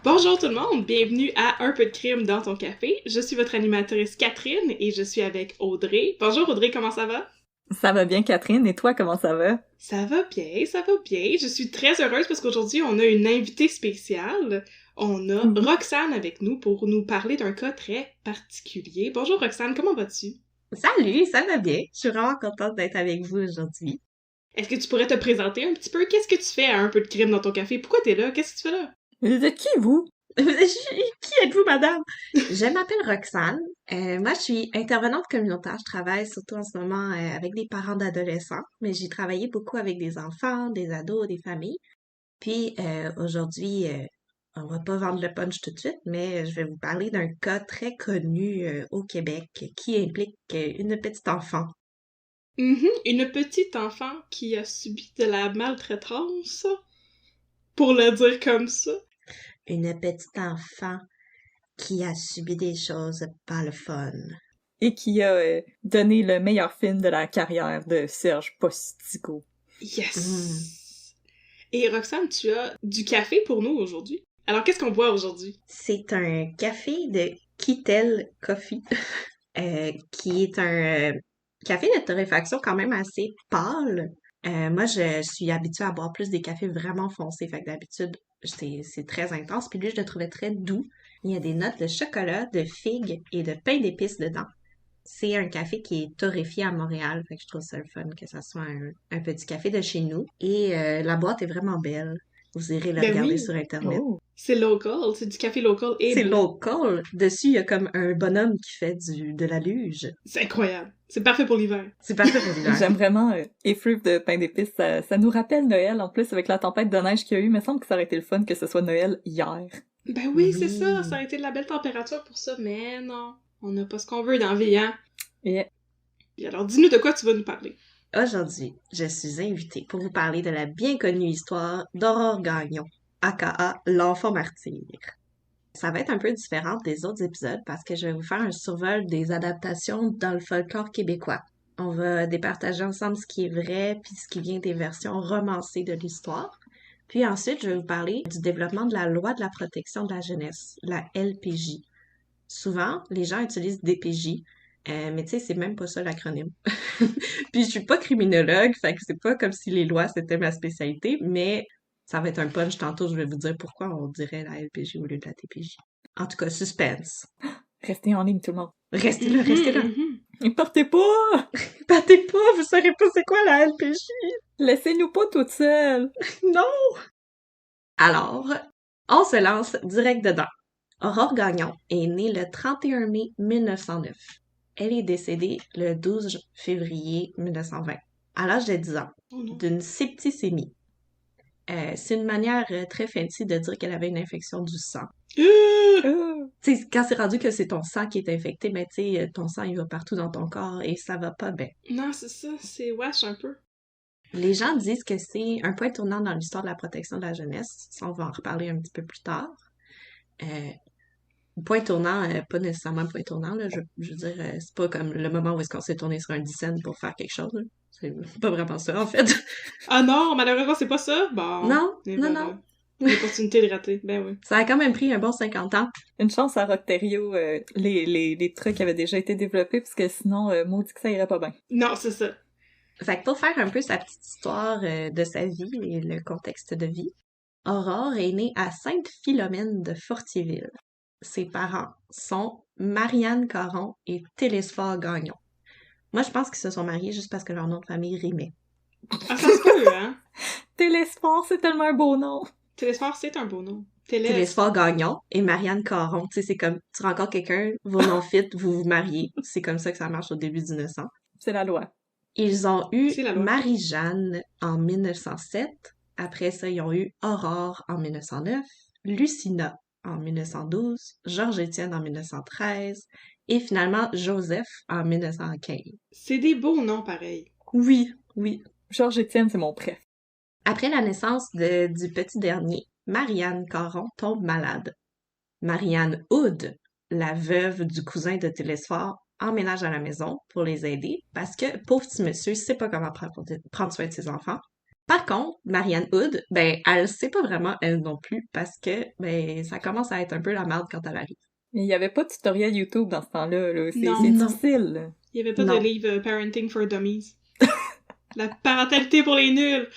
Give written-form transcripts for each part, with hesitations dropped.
Bonjour tout le monde, bienvenue à Un peu de crime dans ton café. Je suis votre animatrice Catherine et je suis avec Audrey. Bonjour Audrey, comment ça va? Ça va bien, Catherine, et toi, comment ça va? Ça va bien, ça va bien. Je suis très heureuse parce qu'aujourd'hui, on a une invitée spéciale. On a Roxane avec nous pour nous parler d'un cas très particulier. Bonjour Roxane, comment vas-tu? Salut, ça va bien. Je suis vraiment contente d'être avec vous aujourd'hui. Est-ce que tu pourrais te présenter un petit peu? Qu'est-ce que tu fais à Un peu de crime dans ton café? Pourquoi t'es là? Qu'est-ce que tu fais là? Vous êtes qui, vous? Qui êtes-vous, madame? Je m'appelle Roxane. Moi, je suis intervenante communautaire. Je travaille surtout en ce moment avec des parents d'adolescents, mais j'ai travaillé beaucoup avec des enfants, des ados, des familles. Puis aujourd'hui, on va pas vendre le punch tout de suite, mais je vais vous parler d'un cas très connu au Québec qui implique une petite enfant. Une petite enfant qui a subi de la maltraitance, pour le dire comme ça. Une petite enfant qui a subi des choses pas le fun. Et qui a donné le meilleur film de la carrière de Serge Postigo. Yes! Et Roxane, tu as du café pour nous aujourd'hui. Alors, qu'est-ce qu'on boit aujourd'hui? C'est un café de Kittel Coffee, qui est un café de torréfaction quand même assez pâle. Moi, je suis habituée à boire plus des cafés vraiment foncés, fait que d'habitude, c'est très intense. Puis lui, je le trouvais très doux. Il y a des notes de chocolat, de figues et de pain d'épices dedans. C'est un café qui est torréfié à Montréal, fait que je trouve ça le fun que ça soit un petit café de chez nous. Et la boîte est vraiment belle. Vous irez la regarder sur Internet. Oh! C'est local, c'est du café local et C'est beau. local. Dessus, il y a comme un bonhomme qui fait de la luge. C'est incroyable. C'est parfait pour l'hiver. C'est parfait pour l'hiver. J'aime vraiment effluve de pain d'épices. Ça nous rappelle Noël, en plus, avec la tempête de neige qu'il y a eu. Il me semble que ça aurait été le fun que ce soit Noël hier. Ben oui, c'est ça. Ça a été de la belle température pour ça, mais non. On n'a pas ce qu'on veut dans la vie, hein? Yeah. Et alors, dis-nous de quoi tu vas nous parler. Aujourd'hui, je suis invitée pour vous parler de la bien connue histoire d'Aurore Gagnon, aka l'enfant martyr. Ça va être un peu différent des autres épisodes parce que je vais vous faire un survol des adaptations dans le folklore québécois. On va départager ensemble ce qui est vrai puis ce qui vient des versions romancées de l'histoire. Puis ensuite, je vais vous parler du développement de la loi de la protection de la jeunesse, la LPJ. Souvent, les gens utilisent DPJ, mais tu sais, c'est même pas ça l'acronyme. Puis je suis pas criminologue, fait que c'est pas comme si les lois c'était ma spécialité, mais ça va être un punch tantôt, je vais vous dire pourquoi on dirait la LPJ au lieu de la TPJ. En tout cas, suspense. Restez en ligne, tout le monde. Restez là, restez là. Et partez pas! Partez pas, vous saurez pas c'est quoi la LPJ. Laissez-nous pas toutes seules! Non! Alors, on se lance direct dedans. Aurore Gagnon est née le 31 mai 1909. Elle est décédée le 12 février 1920, à l'âge de 10 ans, d'une septicémie. C'est une manière très fancy de dire qu'elle avait une infection du sang. Tu sais, quand c'est rendu que c'est ton sang qui est infecté, ben tu sais, ton sang il va partout dans ton corps et ça va pas bien. Non, c'est ça, c'est wesh un peu. Les gens disent que c'est un point tournant dans l'histoire de la protection de la jeunesse. Ça, on va en reparler un petit peu plus tard. Point tournant, pas nécessairement point tournant, là. Je veux dire, c'est pas comme le moment où est-ce qu'on s'est tourné sur un 10 cents pour faire quelque chose, là. C'est pas vraiment ça, en fait. Ah non, malheureusement, c'est pas ça? Bon. Non, Et non, voilà. non. L'opportunité de rater, ben oui. Ça a quand même pris un bon 50 ans. Une chance à Rockterio, les trucs avaient déjà été développés, parce que sinon, maudit que ça irait pas bien. Non, c'est ça. Fait que pour faire un peu sa petite histoire de sa vie et le contexte de vie, Aurore est née à Sainte-Philomène de Fortierville. Ses parents sont Marianne Caron et Télésphore Gagnon. Moi, je pense qu'ils se sont mariés juste parce que leur nom de famille rimait. Ah, ça se peut, hein? Télésphore, c'est tellement un beau nom! Télésphore, c'est un beau nom. Télésphore Gagnon et Marianne Caron. Tu sais, c'est comme, tu rencontres quelqu'un, vos noms fit, vous vous mariez. C'est comme ça que ça marche au début du 1900. C'est la loi. Ils ont eu C'est la loi. Marie-Jeanne en 1907. Après ça, ils ont eu Aurore en 1909, Lucina en 1912, Georges-Étienne en 1913 et finalement Joseph en 1915. C'est des beaux noms, pareil. Oui, oui. Georges-Étienne, c'est mon préf. Après la naissance du petit dernier, Marianne Caron tombe malade. Marianne Hood, la veuve du cousin de Télésphore, emménage à la maison pour les aider parce que pauvre petit monsieur sait pas comment prendre soin de ses enfants. Par contre, Marianne Hood, ben, elle sait pas vraiment elle non plus parce que, ben, ça commence à être un peu la merde quand elle arrive. Il n'y avait pas de tutoriel YouTube dans ce temps-là, là. C'est Non. difficile, là. Il y avait pas Non. de livre Parenting for Dummies. La parentalité pour les nuls!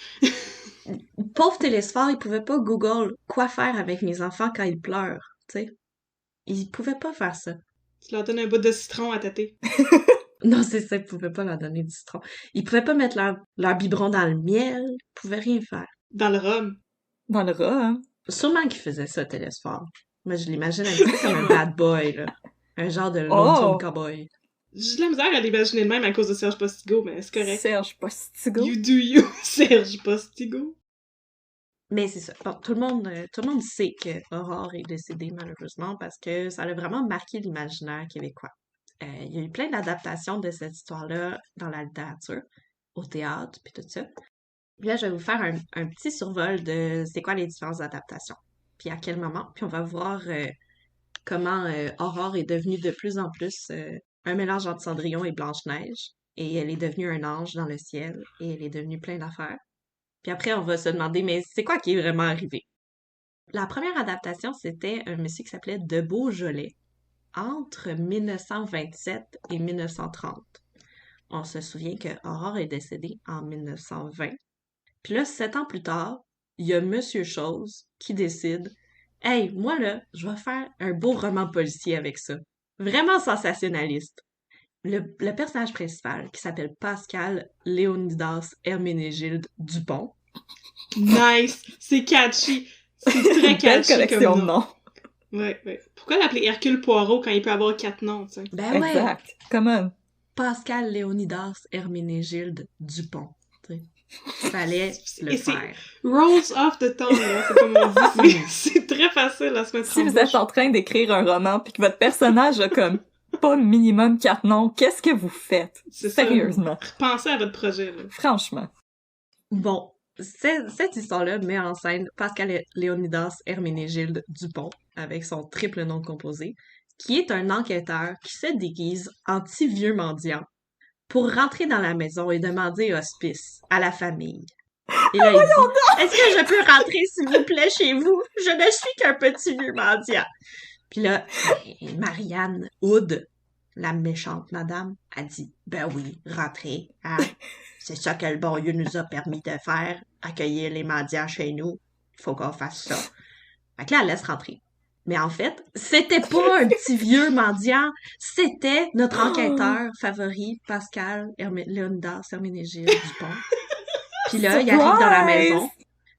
Pauvre Télésphore, il pouvait pas Google quoi faire avec mes enfants quand ils pleurent, tu sais. Il pouvait pas faire ça. Tu leur donnes un bout de citron à tâter. Non, c'est ça, il pouvait pas leur donner du citron. Il pouvait pas mettre leur biberon dans le miel, il pouvait rien faire. Dans le rhum. Dans le rat, hein. Sûrement qu'il faisait ça, Télésphore. Moi, je l'imagine un petit peu comme un bad boy, là. Un genre de lonesome cowboy. J'ai de la misère à l'imaginer de même à cause de Serge Postigo, mais c'est correct. Serge Postigo. You do you, Serge Postigo. Mais c'est ça. Bon, tout le monde sait que Aurore est décédée, malheureusement, parce que ça a vraiment marqué l'imaginaire québécois. Il y a eu plein d'adaptations de cette histoire-là dans la littérature, au théâtre, puis tout ça. Puis là, je vais vous faire un petit survol de c'est quoi les différentes adaptations, puis à quel moment, puis on va voir comment Aurore est devenue de plus en plus un mélange entre Cendrillon et Blanche-Neige, et elle est devenue un ange dans le ciel, et elle est devenue plein d'affaires. Puis après, on va se demander, mais c'est quoi qui est vraiment arrivé? La première adaptation, c'était un monsieur qui s'appelait De Beaujolais, entre 1927 et 1930. On se souvient que Aurore est décédée en 1920. Puis là, 7 ans plus tard, il y a Monsieur Chose qui décide « Hey, moi là, je vais faire un beau roman policier avec ça. Vraiment sensationnaliste. » Le personnage principal, qui s'appelle Pascal Léonidas Herménégilde Dupont. Nice! C'est catchy! C'est très Une belle catchy collection comme de nom. noms. Ouais, ouais. Pourquoi l'appeler Hercule Poirot quand il peut avoir 4 noms, tu sais? Ben ouais! Exact. Come on. Pascal Léonidas Herménégilde Dupont. T'sais. Fallait le Et c'est faire. rolls off the tongue, là, c'est comme on dit. C'est très facile à se mettre Si en vous bouche. êtes en train d'écrire un roman puis que votre personnage a comme pas minimum 4 noms, qu'est-ce que vous faites? C'est ça. Sérieusement. Pensez à votre projet, là. Franchement. Bon, cette histoire-là met en scène Pascal Léonidas Herménégilde Dupont, avec son triple nom composé, qui est un enquêteur qui se déguise en petit vieux mendiant pour rentrer dans la maison et demander hospice à la famille. Et là, il dit « Est-ce que je peux rentrer, s'il vous plaît, chez vous? Je ne suis qu'un petit vieux mendiant. » Puis là, Marianne Hood, la méchante madame, a dit « Ben oui, rentrez, hein? C'est ça que le bon Dieu nous a permis de faire, accueillir les mendiants chez nous. Il faut qu'on fasse ça. » Fait que là, elle laisse rentrer. Mais en fait, c'était pas un petit vieux mendiant, c'était notre enquêteur favori, Pascal Léonidas Herménégilde Dupont. Puis là, il arrive dans la maison,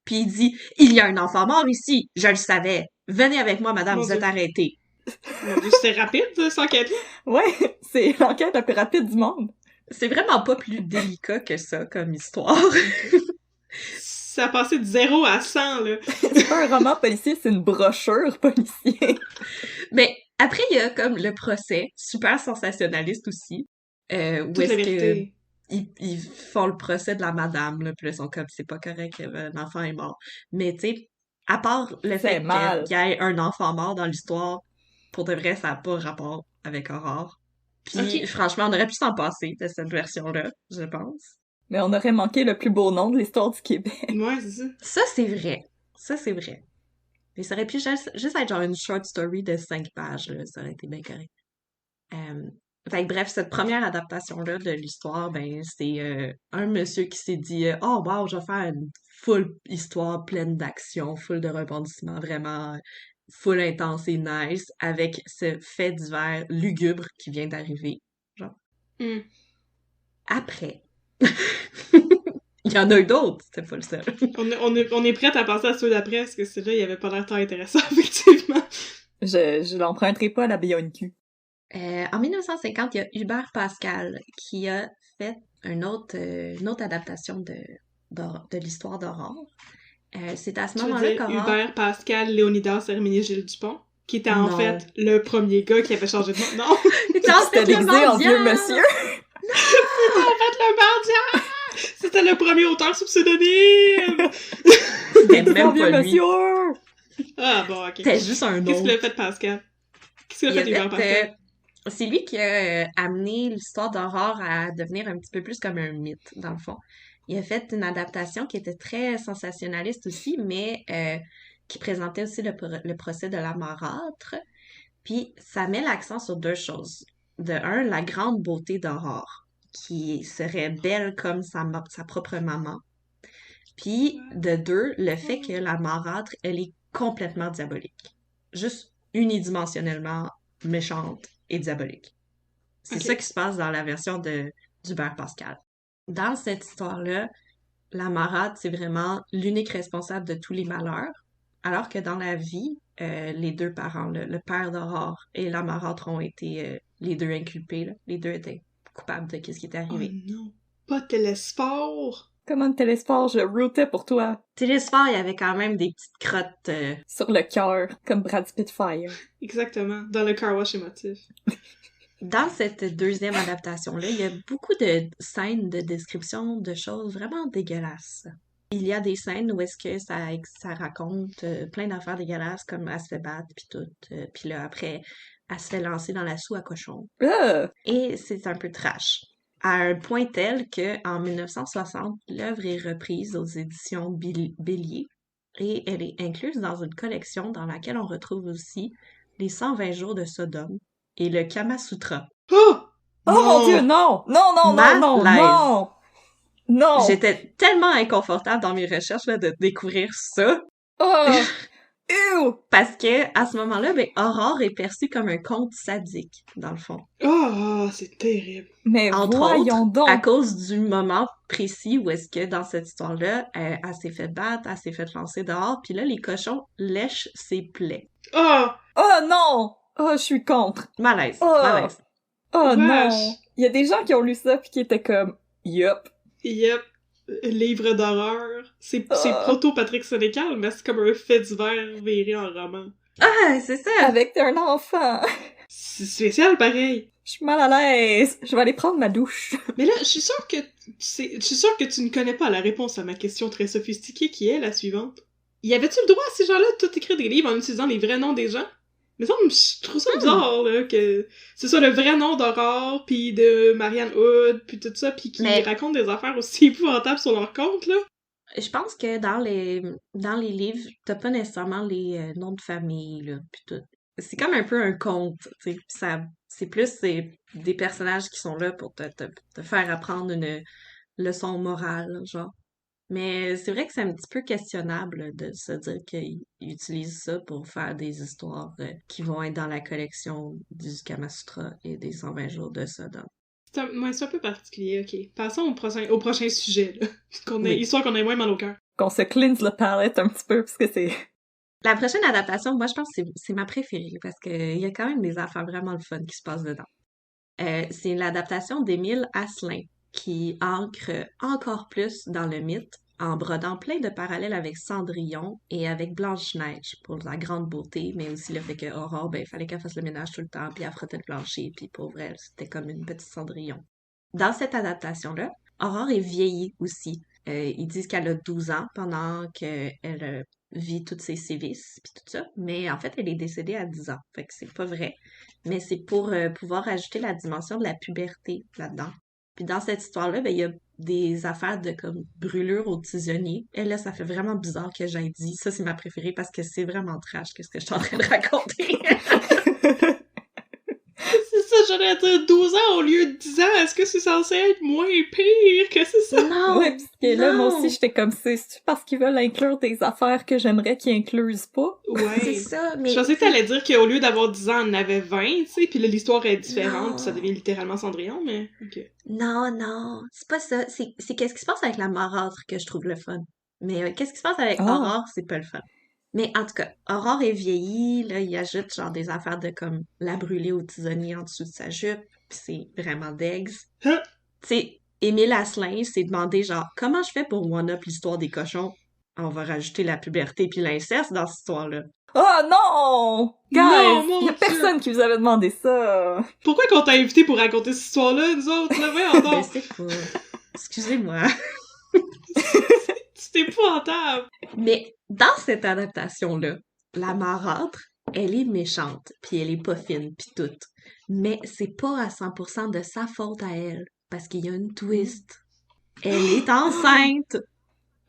puis il dit « Il y a un enfant mort ici, je le savais. Venez avec moi, madame, Mon vous êtes Dieu. arrêtée. » Mon Dieu, c'était rapide, cette enquête-là. Ouais, c'est l'enquête la plus rapide du monde. C'est vraiment pas plus délicat que ça comme histoire. Ça a passé de 0 à 100, là. C'est pas un roman policier, c'est une brochure policier. Mais après, il y a comme le procès, super sensationnaliste aussi, où Toute la est-ce que vérité. ils font le procès de la madame, là, puis là, ils sont comme, c'est pas correct, l'enfant est mort. Mais tu sais, à part le C'est fait mal. qu'il y ait un enfant mort dans l'histoire, pour de vrai, ça n'a pas rapport avec Aurore. Puis Ok. franchement, on aurait pu s'en passer de cette version-là, je pense. Mais on aurait manqué le plus beau nom de l'histoire du Québec. Ouais, c'est ça. Ça, c'est vrai. Ça, c'est vrai. Mais ça aurait pu juste être genre une short story de 5 pages, là. Ça aurait été bien correct. Fait que bref, cette première adaptation-là de l'histoire, ben, c'est un monsieur qui s'est dit « Oh, wow, je vais faire une full histoire pleine d'action, full de rebondissements, vraiment full intense et nice, avec ce fait divers lugubre qui vient d'arriver. » Genre. Hmm. Après, il y en a eu d'autres, c'était pas le seul. On est prête à passer à ceux d'après, parce que celui-là, il avait pas l'air tant intéressant, effectivement. Je l'emprunterai pas à la BONQ. En 1950, il y a Hubert Pascal qui a fait une autre adaptation de l'histoire d'Aurore. C'est à ce Tu veux moment-là dire qu'Aurore... Hubert Pascal Léonidas Herménégilde Dupont? qui était en Non. fait le premier gars qui avait changé de nom. Non! C'était en fait C'était le déguisé en vieux mendiant! monsieur. C'était en fait le mendiant! C'était le premier auteur sous pseudonyme! C'était Déguisé en même vieux pas lui. monsieur. Ah bon, ok. C'était juste un Qu'est-ce nom. qu'il a fait, Pascal? Qu'est-ce qu'il a Il a fait, Hubert Pascal? fait, c'est lui qui a amené l'histoire d'Aurore à devenir un petit peu plus comme un mythe, dans le fond. Il a fait une adaptation qui était très sensationnaliste aussi, mais qui présentait aussi le procès de la marâtre. Puis ça met l'accent sur deux choses. De un, la grande beauté d'Aurore, qui serait belle comme sa propre maman. Puis de deux, le fait que la marâtre, elle est complètement diabolique. Juste unidimensionnellement méchante et diabolique. C'est Ok. ça qui se passe dans la version d'Hubert Pascal. Dans cette histoire-là, la marâtre, c'est vraiment l'unique responsable de tous les malheurs, alors que dans la vie, les deux parents, le père d'Aurore et la marâtre ont été les deux inculpés, là. Les deux étaient coupables de ce qui est Oh arrivé. non! Pas Télésphore! Comment Télésphore, je rootais pour toi. Télésphore, il y avait quand même des petites crottes. Sur le cœur, comme Brad Spitfire. Exactement, dans le car wash émotif. Dans cette deuxième adaptation-là, il y a beaucoup de scènes de description de choses vraiment dégueulasses. Il y a des scènes où est-ce que ça raconte plein d'affaires dégueulasses, comme elle se fait battre, puis tout. Puis là, après, elle se fait lancer dans la soue à cochon. Et c'est un peu trash. À un point tel que en 1960, l'œuvre est reprise aux éditions Bélier et elle est incluse dans une collection dans laquelle on retrouve aussi les 120 jours de Sodome et le Kama Sutra. Oh! Oh mon Dieu, non! Non, non, non, non, Malaise. non! Non! J'étais tellement inconfortable dans mes recherches là, de découvrir ça Oh! Ew! parce que à ce moment-là, ben, Aurore est perçue comme un conte sadique, dans le fond. Oh, c'est terrible. Mais Entre voyons autres, donc! à cause du moment précis où est-ce que dans cette histoire-là, elle s'est fait battre, elle s'est fait lancer dehors, puis là, les cochons lèchent ses plaies. Oh! Oh non! Oh, je suis contre! Malaise, Oh! malaise. Oh Wesh. non! Il y a des gens qui ont lu ça pis qui étaient comme « Yup! Yep. Livre d'horreur. C'est Ah. proto-Patrick Sénécal, mais c'est comme un fait divers viré en roman. Ah, c'est ça! Avec un enfant! C'est spécial, pareil. Je suis mal à l'aise! Je vais aller prendre ma douche! Mais là, je suis sûre que tu ne connais pas la réponse à ma question très sophistiquée qui est la suivante. Y avait-tu le droit à ces gens-là de tout écrire des livres en utilisant les vrais noms des gens? Mais ça, je trouve ça bizarre, là, que c'est ça le vrai nom d'Aurore, pis de Marianne Hood, pis tout ça, pis qui Mais- racontent des affaires aussi épouvantables sur leur compte, là. Je pense que dans les livres, t'as pas nécessairement les noms de famille, là, pis tout. C'est comme un peu un conte, tu sais. C'est plus des personnages qui sont là pour te faire apprendre une leçon morale, genre. Mais c'est vrai que c'est un petit peu questionnable de se dire qu'ils utilisent ça pour faire des histoires qui vont être dans la collection du Kama Sutra et des 120 jours de Sodome. C'est un peu particulier, ok. Passons au prochain sujet, là. Oui. Histoire qu'on ait moins mal au cœur. Qu'on se cleanse le palette un petit peu, parce que c'est... La prochaine adaptation, moi, je pense que c'est ma préférée parce qu'il y a quand même des affaires vraiment le fun qui se passent dedans. C'est l'adaptation d'Émile Asselin qui ancre encore plus dans le mythe en brodant plein de parallèles avec Cendrillon et avec Blanche-Neige pour la grande beauté, mais aussi le fait que Aurore, ben, il fallait qu'elle fasse le ménage tout le temps, puis elle frottait le plancher, puis pour elle, c'était comme une petite Cendrillon. Dans cette adaptation-là, Aurore est vieillie aussi. Ils disent qu'elle a 12 ans pendant qu'elle vit tous ses sévices, puis tout ça, mais en fait, elle est décédée à 10 ans. Fait que c'est pas vrai. Mais c'est pour pouvoir ajouter la dimension de la puberté là-dedans. Puis dans cette histoire-là, ben, il y a des affaires de comme brûlure au tisonnier. Et là, ça fait vraiment bizarre que j'aie dit. Ça, c'est ma préférée parce que c'est vraiment trash qu'est-ce que je suis en train de raconter. C'est ça, j'allais dire 12 ans au lieu de 10 ans. Est-ce que c'est censé être moins pire que c'est ça? Non! Ouais, parce que là, moi non. aussi, j'étais comme, c'est parce qu'ils veulent inclure des affaires que j'aimerais qu'ils inclusent pas? C'est Ouais. ça, mais... Je pensais que t'allais dire qu'au lieu d'avoir 10 ans, on en avait 20, tu sais, puis là, l'histoire est différente, Non. puis ça devient littéralement Cendrillon, mais ok. Non, non, c'est pas ça. C'est qu'est-ce qui se passe avec la marâtre que je trouve le fun. Mais qu'est-ce qui se passe avec Ah. Aurore, c'est pas le fun. Mais en tout cas, Aurore est vieillie, là, il ajoute genre des affaires de comme la brûler au tisonnier en dessous de sa jupe, pis c'est vraiment degs. Hein? Tu sais, Émile Asselin s'est demandé genre, comment je fais pour one-up l'histoire des cochons? On va rajouter la puberté puis l'inceste dans cette histoire-là. Oh non! Non, Guys, mon y a Dieu! personne qui vous avait demandé ça! Pourquoi qu'on t'a invité pour raconter cette histoire-là, nous autres, là? Voyons Je donc! sais pas. Excusez-moi. C'est épouvantable! Mais dans cette adaptation-là, la marâtre, elle est méchante, puis elle est pas fine, puis toute. Mais c'est pas à 100% de sa faute à elle, parce qu'il y a une twist. Elle est enceinte!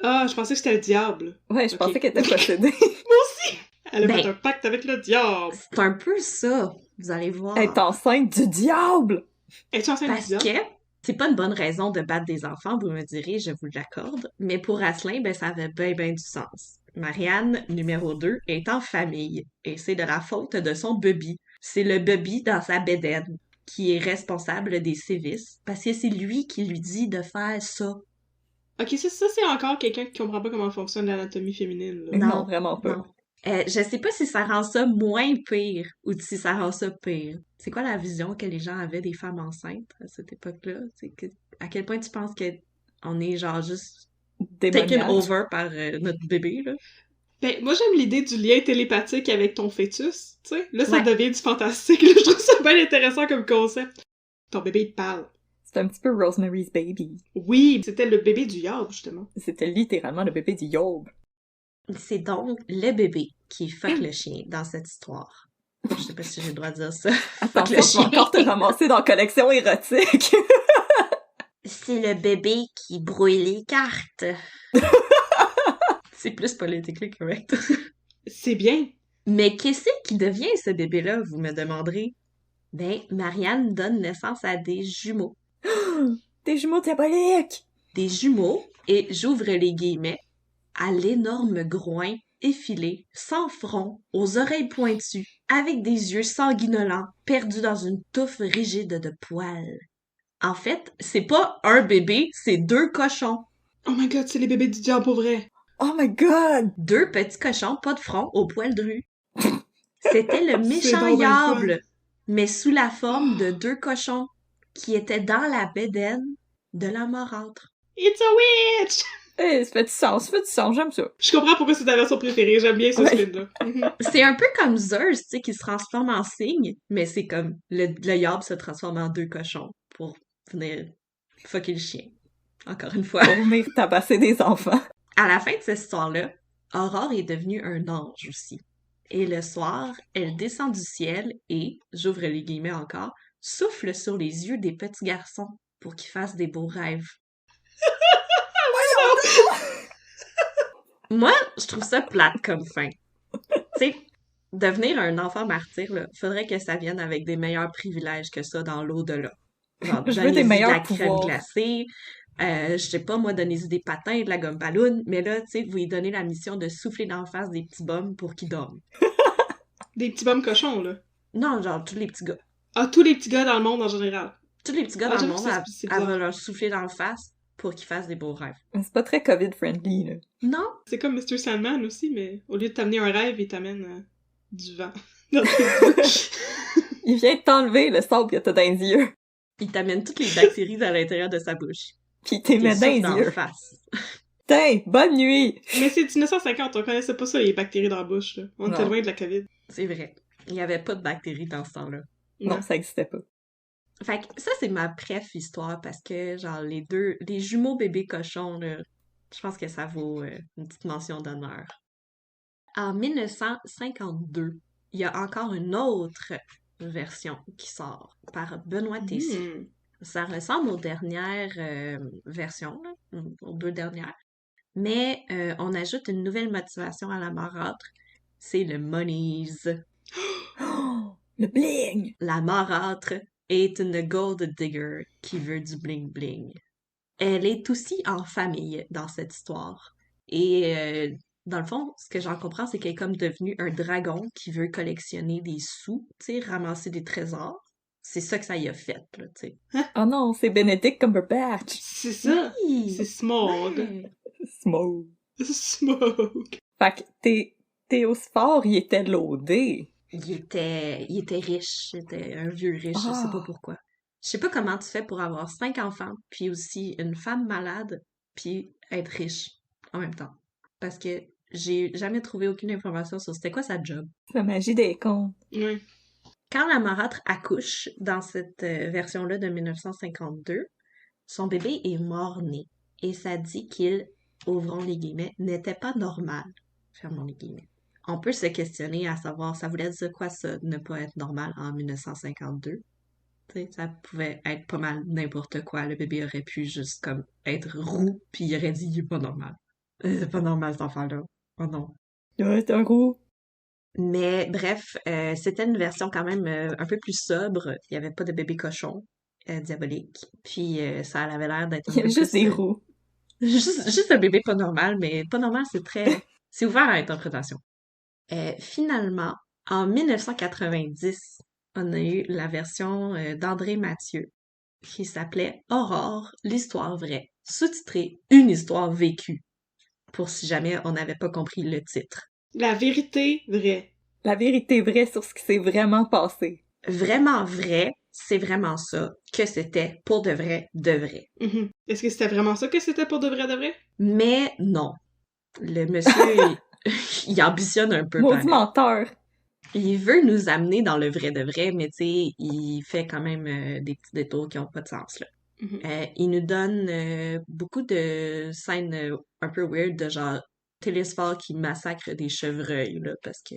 Ah, je pensais que c'était le diable. Ouais, je Ok. pensais qu'elle était possédée. Moi aussi! Elle a Ben, fait un pacte avec le diable! c'est un peu ça, vous allez voir. Elle est enceinte du diable! Es-tu enceinte du Parce diable? que c'est pas une bonne raison de battre des enfants, vous me direz, je vous l'accorde. Mais pour Asselin, ben ça avait bien du sens. Marianne, numéro 2, est en famille et c'est de la faute de son bébé. C'est le bébé dans sa bédaine qui est responsable des sévices parce que c'est lui qui lui dit de faire ça. Ok, ça c'est encore quelqu'un qui comprend pas comment fonctionne l'anatomie féminine, là. Non, vraiment pas. Non. Je sais pas si ça rend ça moins pire ou si ça rend ça pire. C'est quoi la vision que les gens avaient des femmes enceintes à cette époque-là? À quel point tu penses que on est genre juste taken Démoniaque. over par notre bébé, là? Ben, moi j'aime l'idée du lien télépathique avec ton fœtus, tu sais. Là, ça Ouais. devient du fantastique, là. Je trouve ça bien intéressant comme concept. Ton bébé, il te parle. C'est un petit peu Rosemary's Baby. Oui, c'était le bébé du diable, justement. C'était littéralement le bébé du Yob. C'est donc le bébé qui fuck le chien dans cette histoire. Je sais pas si j'ai le droit de dire ça. Attends, le je vais chien. encore te ramasser dans collection érotique. C'est le bébé qui brouille les cartes. C'est plus politiquement correct. C'est bien. Mais qu'est-ce qui devient ce bébé-là, vous me demanderez? Ben, Marianne donne naissance à des jumeaux. Des jumeaux diaboliques! Des jumeaux, et j'ouvre les guillemets, à l'énorme groin effilé, sans front, aux oreilles pointues, avec des yeux sanguinolents, perdus dans une touffe rigide de poils. En fait, c'est pas un bébé, c'est 2 cochons. Oh my god, c'est les bébés du diable pour vrai. Oh my god! 2 petits cochons, pas de front, aux poils drus. C'était le C'est méchant donc ben le fun. diable, mais sous la forme de 2 cochons qui étaient dans la bédaine de la marâtre. It's a witch! Eh, ça fait du sens, j'aime ça. Je comprends pourquoi c'est ta version préférée, j'aime bien ce Ouais. film-là. Mhm. C'est un peu comme Zeus, tu sais, qui se transforme en cygne, mais c'est comme le diable se transforme en 2 cochons pour venir fucker le chien. Encore une fois. Pour venir tabasser des enfants. À la fin de cette histoire-là, Aurore est devenue un ange aussi. Et le soir, elle descend du ciel et, j'ouvre les guillemets encore, souffle sur les yeux des petits garçons pour qu'ils fassent des beaux rêves. Moi, je trouve ça plate comme fin. Tu sais, devenir un enfant martyr, là, faudrait que ça vienne avec des meilleurs privilèges que ça dans l'au-delà. Genre, Je veux des donnez-y de la meilleurs crème pouvoirs. glacée, je sais pas, moi, donnez-y des patins, de la gomme ballon, mais là, tu sais, vous lui donnez la mission de souffler d'en face des petits bums pour qu'ils dorment. Des petits bums cochons, là. Non, genre, tous les petits gars. Ah, tous les petits gars dans le monde en général. Tous les petits gars Ah, dans le j'avoue monde, que elle, c'est elle bizarre. va leur souffler dans le face pour qu'ils fassent des beaux rêves. Mais c'est pas très COVID-friendly, là. Non? C'est comme Mr. Sandman aussi, mais au lieu de t'amener un rêve, il t'amène du vent dans tes bouches. Il vient de t'enlever le sable que t'as dans les yeux. Il t'amène toutes les bactéries à l'intérieur de sa bouche. Pis il t'es Il met dans les dans yeux. la face. Tiens, bonne nuit! Mais c'est 1950, on connaissait pas ça, les bactéries dans la bouche, là. On était Non. loin de la COVID. C'est vrai. Il n'y avait pas de bactéries dans ce temps-là. Non, ça existait pas. Fait que ça, c'est ma bref histoire parce que, genre, les jumeaux bébés cochons, là, je pense que ça vaut une petite mention d'honneur. En 1952, il y a encore une autre version qui sort par Benoît Tessier. Hmm. Ça ressemble aux dernières versions, là, aux 2 dernières, mais on ajoute une nouvelle motivation à la marâtre, c'est le monies. Oh, le bling! La marâtre est une gold digger qui veut du bling bling. Elle est aussi en famille dans cette histoire. Et dans le fond, ce que j'en comprends, c'est qu'elle est comme devenue un dragon qui veut collectionner des sous, tu sais, ramasser des trésors. C'est ça que ça y a fait, là, tu sais. Oh non, c'est Benedict Cumberbatch! C'est ça! Oui! C'est Smog. Ouais. Smoke! Smog. Fait que Théophore, il était loadé. Il était riche, c'était un vieux riche, je sais pas Ah. pourquoi. Je sais pas comment tu fais pour avoir 5 enfants, puis aussi une femme malade, puis être riche en même temps. Parce que j'ai jamais trouvé aucune information sur c'était quoi sa job. La magie des contes. Ouais. Quand la marâtre accouche, dans cette version-là de 1952, son bébé est mort-né. Et ça dit qu'il, ouvrons les guillemets, n'était pas normal. Fermons les guillemets. On peut se questionner à savoir, ça voulait dire quoi ça, ne pas être normal en 1952? T'sais, ça pouvait être pas mal n'importe quoi. Le bébé aurait pu juste comme être roux, puis il aurait dit, il est pas normal. C'est pas normal cet enfant-là. Oh non. Ouais, c'est un gros. Mais bref, c'était une version quand même un peu plus sobre. Il n'y avait pas de bébé cochon diabolique. Puis ça avait l'air d'être Il un y a peu juste plus... des roues. juste un bébé pas normal, mais pas normal, c'est très... c'est ouvert à l'interprétation. Finalement, en 1990, on a eu la version d'André Mathieu qui s'appelait Aurore, l'histoire vraie, sous-titré Une histoire vécue, pour si jamais on n'avait pas compris le titre. La vérité vraie. La vérité vraie sur ce qui s'est vraiment passé. Vraiment vrai, c'est vraiment ça que c'était pour de vrai, de vrai. Mhm. Est-ce que c'était vraiment ça que c'était pour de vrai de vrai? Mais non. Le monsieur, il ambitionne un peu Maudit pareil. menteur. Il veut nous amener dans le vrai de vrai, mais tu sais, il fait quand même des petits détours qui ont pas de sens, là. Mhm. Il nous donne beaucoup de scènes un peu weird, de genre Télésphore qui massacre des chevreuils, là, parce que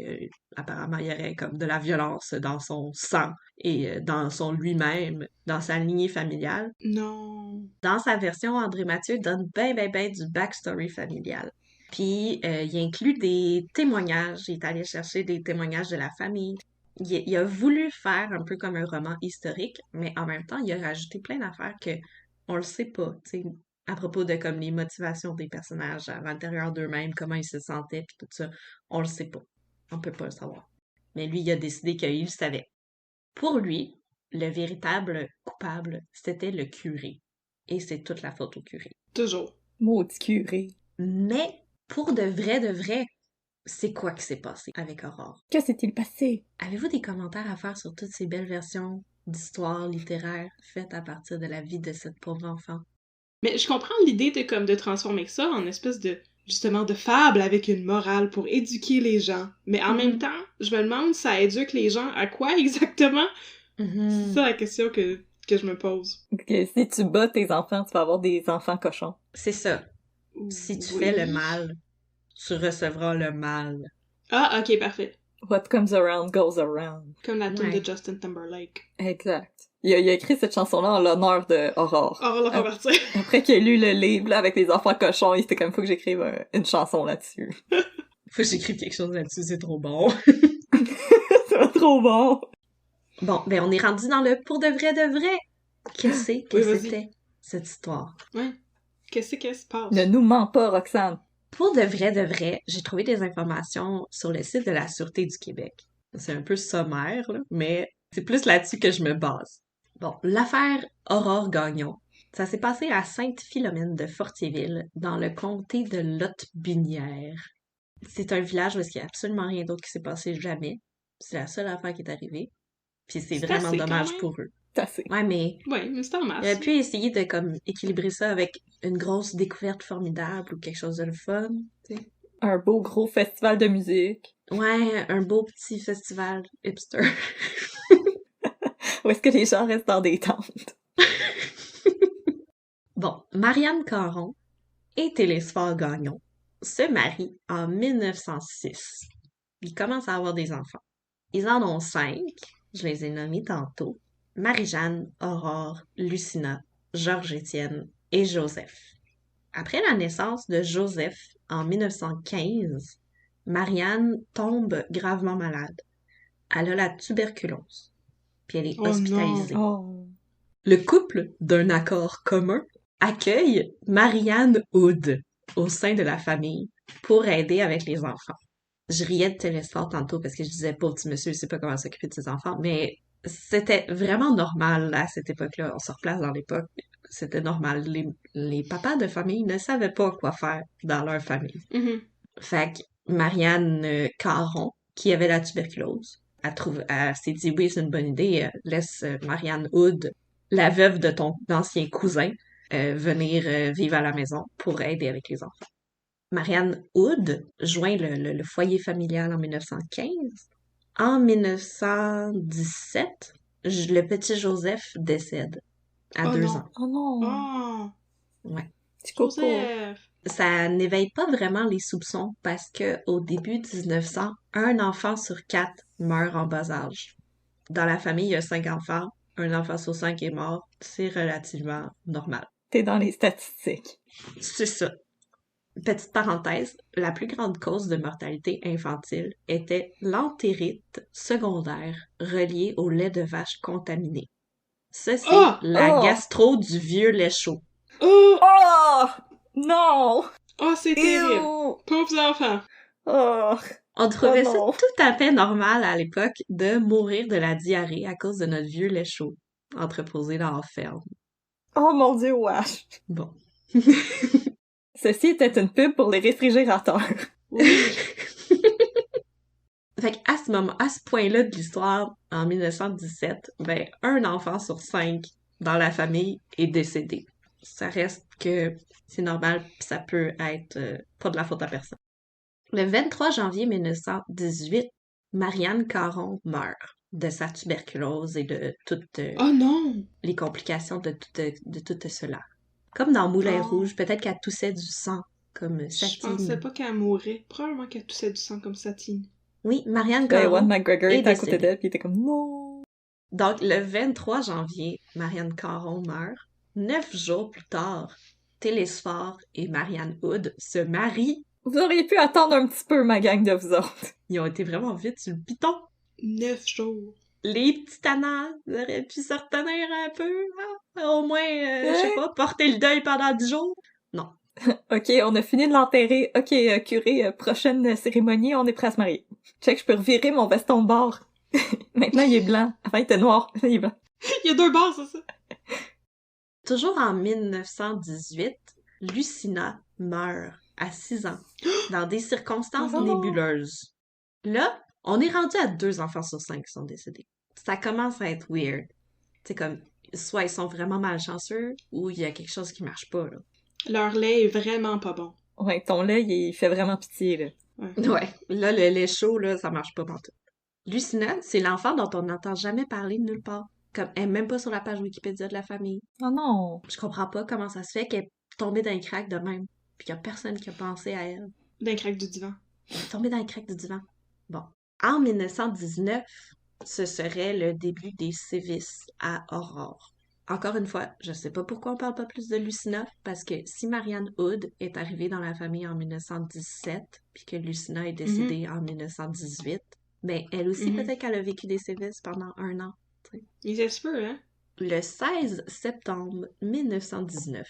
apparemment il y aurait comme de la violence dans son sang et dans son lui-même, dans sa lignée familiale. Non. Dans sa version, André Mathieu donne ben du backstory familial. Puis, il inclut des témoignages. Il est allé chercher des témoignages de la famille. Il a voulu faire un peu comme un roman historique, mais en même temps, il a rajouté plein d'affaires que on le sait pas, tu sais, à propos de comme les motivations des personnages à l'intérieur d'eux-mêmes, comment ils se sentaient, puis tout ça. On le sait pas. On peut pas le savoir. Mais lui, il a décidé qu'il le savait. Pour lui, le véritable coupable, c'était le curé. Et c'est toute la faute au curé. Toujours. Maudit curé. Mais pour de vrai, c'est quoi qui s'est passé avec Aurore? Que s'est-il passé? Avez-vous des commentaires à faire sur toutes ces belles versions d'histoires littéraires faites à partir de la vie de cette pauvre enfant? Mais je comprends l'idée de comme de transformer ça en espèce de justement de fable avec une morale pour éduquer les gens. Mais en même temps, je me demande ça éduque les gens à quoi exactement? C'est ça la question que je me pose. Que si tu bats tes enfants, tu vas avoir des enfants cochons. C'est ça. Si tu Oui. fais le mal, tu recevras le mal. Ah, ok, parfait. What comes around goes around. Comme la tune Ouais. de Justin Timberlake. Exact. Il a écrit cette chanson-là en l'honneur de Aurore. On va la faire partir. Après qu'il a lu le livre là, avec les enfants cochons, il était comme, faut que j'écrive une chanson là-dessus. Faut que j'écrive quelque chose là-dessus, c'est trop bon. C'est trop bon! Bon, ben on est rendu dans le pour de vrai. Qu'est-ce que Oui, vas-y. c'était cette histoire? Ouais. Qu'est-ce qui se passe? Ne nous mens pas, Roxane. Pour de vrai, j'ai trouvé des informations sur le site de la Sûreté du Québec. C'est un peu sommaire, là, mais c'est plus là-dessus que je me base. Bon, l'affaire Aurore Gagnon, ça s'est passé à Sainte-Philomène de Fortierville, dans le comté de Lotbinière. C'est un village où il n'y a absolument rien d'autre qui s'est passé jamais. C'est la seule affaire qui est arrivée. Puis c'est C'est vraiment assez, quand dommage même. pour eux. C'est assez. Ouais, mais Ouais, mais c'est en il masse. aurait pu essayer de comme équilibrer ça avec une grosse découverte formidable ou quelque chose de le fun, tu sais. Un beau gros festival de musique. Ouais, un beau petit festival hipster. Où est-ce que les gens restent dans des tentes? Bon, Marianne Caron et Télésphore Gagnon se marient en 1906. Ils commencent à avoir des enfants. Ils en ont 5, je les ai nommés tantôt. Marie-Jeanne, Aurore, Lucina, Georges-Étienne et Joseph. Après la naissance de Joseph en 1915, Marianne tombe gravement malade. Elle a la tuberculose, puis elle est Oh non. hospitalisée. Oh. Le couple, d'un accord commun, accueille Marianne Hood au sein de la famille pour aider avec les enfants. Je riais de Télésphore tantôt parce que je disais, pauvre petit monsieur, il sait pas comment s'occuper de ses enfants, mais c'était vraiment normal à cette époque-là. On se replace dans l'époque, c'était normal. Les papas de famille ne savaient pas quoi faire dans leur famille. Mhm. Fait que Marianne Caron, qui avait la tuberculose, elle s'est dit, oui, c'est une bonne idée, laisse Marianne Hood, la veuve de ton ancien cousin, venir vivre à la maison pour aider avec les enfants. Marianne Hood joint le foyer familial en 1915. En 1917, le petit Joseph décède à Oh 2 non. ans. Oh non! Oh, Ouais. Petit coco! Joseph! Ça n'éveille pas vraiment les soupçons parce que au début 1900, un enfant sur 4 meurt en bas âge. Dans la famille, il y a 5 enfants, un enfant sur 5 est mort, c'est relativement normal. T'es dans les statistiques. C'est ça. Petite parenthèse, la plus grande cause de mortalité infantile était l'entérite secondaire reliée au lait de vache contaminé. Ça, c'est Oh! la Oh! gastro du vieux lait chaud. Oh! Oh! Non! Oh, c'est terrible! Ew! Pauvres enfants! On Oh! Oh trouvait ça non! tout à fait normal à l'époque de mourir de la diarrhée à cause de notre vieux lait chaud, entreposé dans la ferme. Oh mon Dieu, wesh! Bon. Ceci était une pub pour les réfrigérateurs. Oui! Fait qu'à ce point-là de l'histoire, en 1917, ben, un enfant sur 5 dans la famille est décédé. Ça reste que c'est normal, pis ça peut être pas de la faute à personne. Le 23 janvier 1918, Marianne Caron meurt de sa tuberculose et de toutes Oh non! les complications de tout cela. Comme dans Moulin Oh. Rouge, peut-être qu'elle toussait du sang, comme Je pensais Satine. pas qu'elle mourrait. Probablement qu'elle toussait du sang comme Satine. Oui, Marianne Ben, Caron Ewan McGregor est était à côté décédée. d'elle, pis il était comme non! Donc, le 23 janvier, Marianne Caron meurt. 9 jours plus tard, Télésphore et Marianne Hood se marient. Vous auriez pu attendre un petit peu, ma gang de vous autres. Ils ont été vraiment vite sur le piton. 9 jours. Les petits tannants auraient pu se retenir un peu, hein? Au moins, je sais pas, porter le deuil pendant 10 jours. Non. Ok, on a fini de l'enterrer. Ok, curé, prochaine cérémonie, on est prêt à se marier. Check, je peux revirer mon veston de bord. Maintenant, il est blanc. Avant, il était noir. Là, il est blanc. Il y a 2 barres, c'est ça? Toujours en 1918, Lucina meurt à 6 ans, dans des circonstances Oh. nébuleuses. Là, on est rendu à 2 enfants sur 5 qui sont décédés. Ça commence à être weird. C'est comme, soit ils sont vraiment malchanceux, ou il y a quelque chose qui marche pas, là. Leur lait est vraiment pas bon. Ouais, ton lait, il fait vraiment pitié, là. Ouais, là, le lait chaud, là, ça marche pas pantoute. Lucina, c'est l'enfant dont on n'entend jamais parler de nulle part. Comme, elle est même pas sur la page Wikipédia de la famille. Oh non! Je comprends pas comment ça se fait qu'elle est tombée dans les craques de même, puis qu'il y a personne qui a pensé à elle. D'un crack du divan. Elle est tombée dans les craques du divan. Bon. En 1919, ce serait le début des sévices à Aurore. Encore une fois, je sais pas pourquoi on parle pas plus de Lucina, parce que si Marianne Hood est arrivée dans la famille en 1917, puis que Lucina est décédée en 1918, ben elle aussi Mhm. peut-être qu'elle a vécu des sévices pendant 1 an. Il se peut, hein? Le 16 septembre 1919,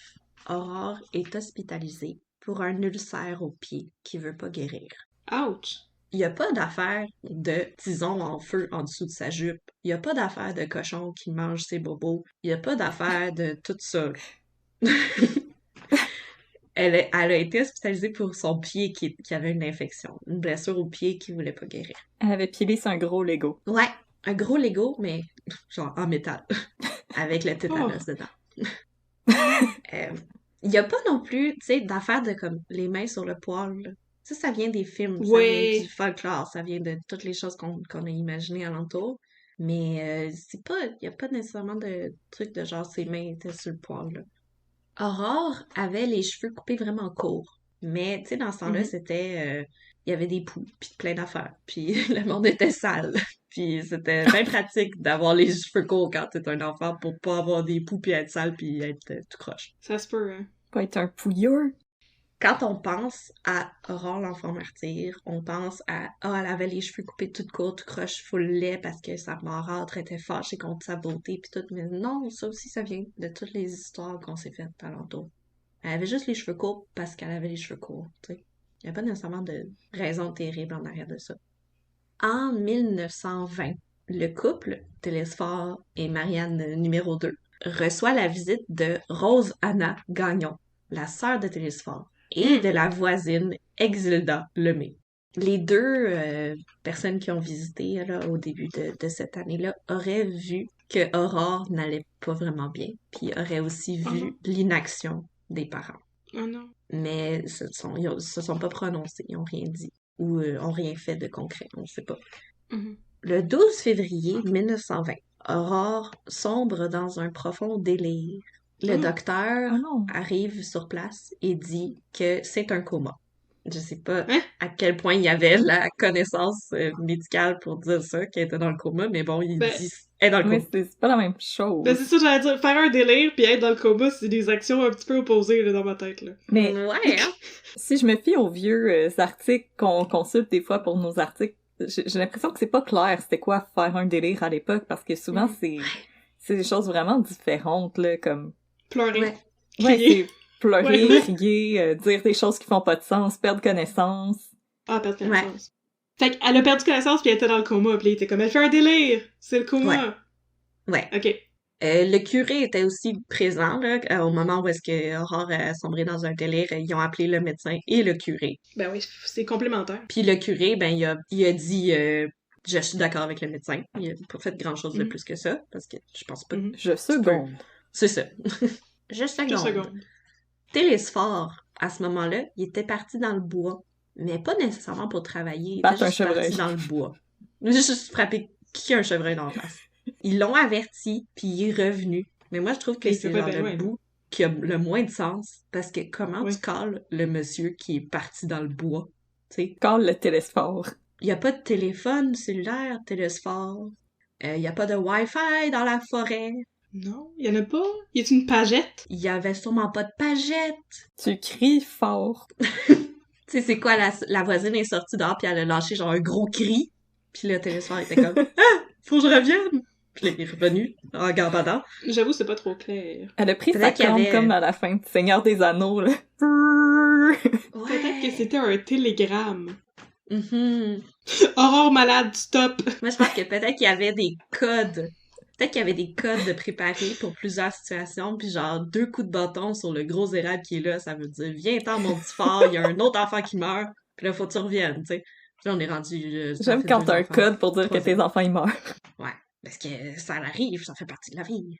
Aurore est hospitalisée pour un ulcère au pied qui veut pas guérir. Ouch! Il n'y a pas d'affaire de tison en feu en dessous de sa jupe. Il n'y a pas d'affaire de cochon qui mange ses bobos. Il n'y a pas d'affaire de tout ça. Elle a été hospitalisée pour son pied qui avait une infection, une blessure au pied qui voulait pas guérir. Elle avait pilé sur un gros Lego. Ouais, un gros Lego, mais genre en métal, avec le tétanos dedans. Il n'y a pas non plus, tu sais, d'affaires de comme les mains sur le poil, là. Ça vient des films, ça vient du folklore, ça vient de toutes les choses qu'on a imaginées alentour. Mais c'est pas, il n'y a pas nécessairement de truc de genre ses mains étaient sur le poil, là. Aurore avait les cheveux coupés vraiment courts. Mais, tu sais, dans ce temps-là, Mhm. c'était... il y avait des poux, puis plein d'affaires. Puis le monde était sale. Puis c'était bien pratique d'avoir les cheveux courts quand t'es un enfant pour pas avoir des poux, puis être sale, puis être tout croche. Ça se peut, hein? Pas être un pouilleux. Quand on pense à Aurore l'enfant martyr, on pense à « Ah, elle avait les cheveux coupés toutes courtes, tout croche, full lait parce que sa marâtre était fâchée contre sa beauté puis tout. » Mais non, ça aussi, ça vient de toutes les histoires qu'on s'est faites alentour. Elle avait juste les cheveux courts parce qu'elle avait les cheveux courts, tu sais. Il n'y a pas nécessairement de raison terrible en arrière de ça. En 1920, le couple, Télésphore et Marianne numéro 2, reçoit la visite de Rose Anna Gagnon, la sœur de Télésphore, et de la voisine Exilda Lemay. Les deux personnes qui ont visité là, au début de cette année-là auraient vu que Aurore n'allait pas vraiment bien, puis auraient aussi vu l'inaction des parents. Oh non. Mais ils se sont pas prononcés, ils ont rien dit. Ou ont rien fait de concret, on sait pas. Mhm. Le 12 février 1920, Aurore sombre dans un profond délire. Le docteur Oh non. arrive sur place et dit que c'est un coma. Je sais pas Hein? à quel point il y avait la connaissance médicale pour dire ça, qu'elle était dans le coma, mais bon, il Ben, dit elle est dans le Mais coma. c'est pas la même Ben, chose. c'est ça, j'allais dire. Faire un délire puis être dans le coma, c'est des actions un petit peu opposées, là, dans ma tête, là. Mais Ouais, hein? si je me fie aux vieux articles qu'on consulte des fois pour nos articles, j'ai l'impression que c'est pas clair c'était quoi faire un délire à l'époque, parce que souvent c'est des choses vraiment différentes, là, comme... Pleurer. Ouais. Ouais, Crier. c'est pleurer, Ouais. crier, dire des choses qui font pas de sens, perdre connaissance. Ah, perdre connaissance. Fait qu'elle a perdu connaissance puis elle était dans le coma, puis il était comme, elle fait un délire! C'est le coma! Ouais. Ok. Le curé était aussi présent là, au moment où est-ce que Aurore a sombré dans un délire. Ils ont appelé le médecin et le curé. Ben oui, c'est complémentaire. Puis le curé, ben il a dit je suis d'accord avec le médecin. Il a pas fait grand-chose de Mhm. plus que ça, parce que je pense pas. Mhm. Je seconde. C'est ça. Je Deux seconde. secondes. Télésphore, à ce moment-là, il était parti dans le bois. Mais pas nécessairement pour travailler. Il était Battre un juste parti chevreuil. dans le bois. Juste frapper qui a un chevreuil dans la face. Ils l'ont averti, puis il est revenu. Mais moi, je trouve que Mais il c'est fait le pas genre bien de loin, bout qui a le moins de sens. Parce que comment Oui. tu cales le monsieur qui est parti dans le bois? Tu sais, Call le télésphore. il n'y a pas de téléphone cellulaire, télésphore. Il n'y a pas de Wi-Fi dans la forêt. Non, y en a pas. Y a une pagette? Il y avait sûrement pas de pagette. Tu cries fort. Tu sais, c'est quoi, la voisine est sortie dehors, puis elle a lâché genre un gros cri. Puis le télésphore était comme « Ah! Faut que je revienne! » Puis là, il est revenu en gambadant. J'avoue, c'est pas trop clair. Elle a pris sa Peut-être qu'il y corne avait- comme à la fin de Seigneur des Anneaux, là. Peut-être que c'était un télégramme. Mhm. Aurore malade, stop! Moi, je pense que peut-être qu'il y avait des codes. Peut-être qu'il y avait des codes de préparés pour plusieurs situations, puis genre 2 coups de bâton sur le gros érable qui est là, ça veut dire viens-t'en mon petit fort, il y a un autre enfant qui meurt, puis là faut que tu reviennes, tu sais. Puis là on est rendu. Ça J'aime fait quand 2 t'as un enfants. code pour dire que 3 tes enfants ils meurent. Ouais, parce que ça arrive, ça fait partie de la vie.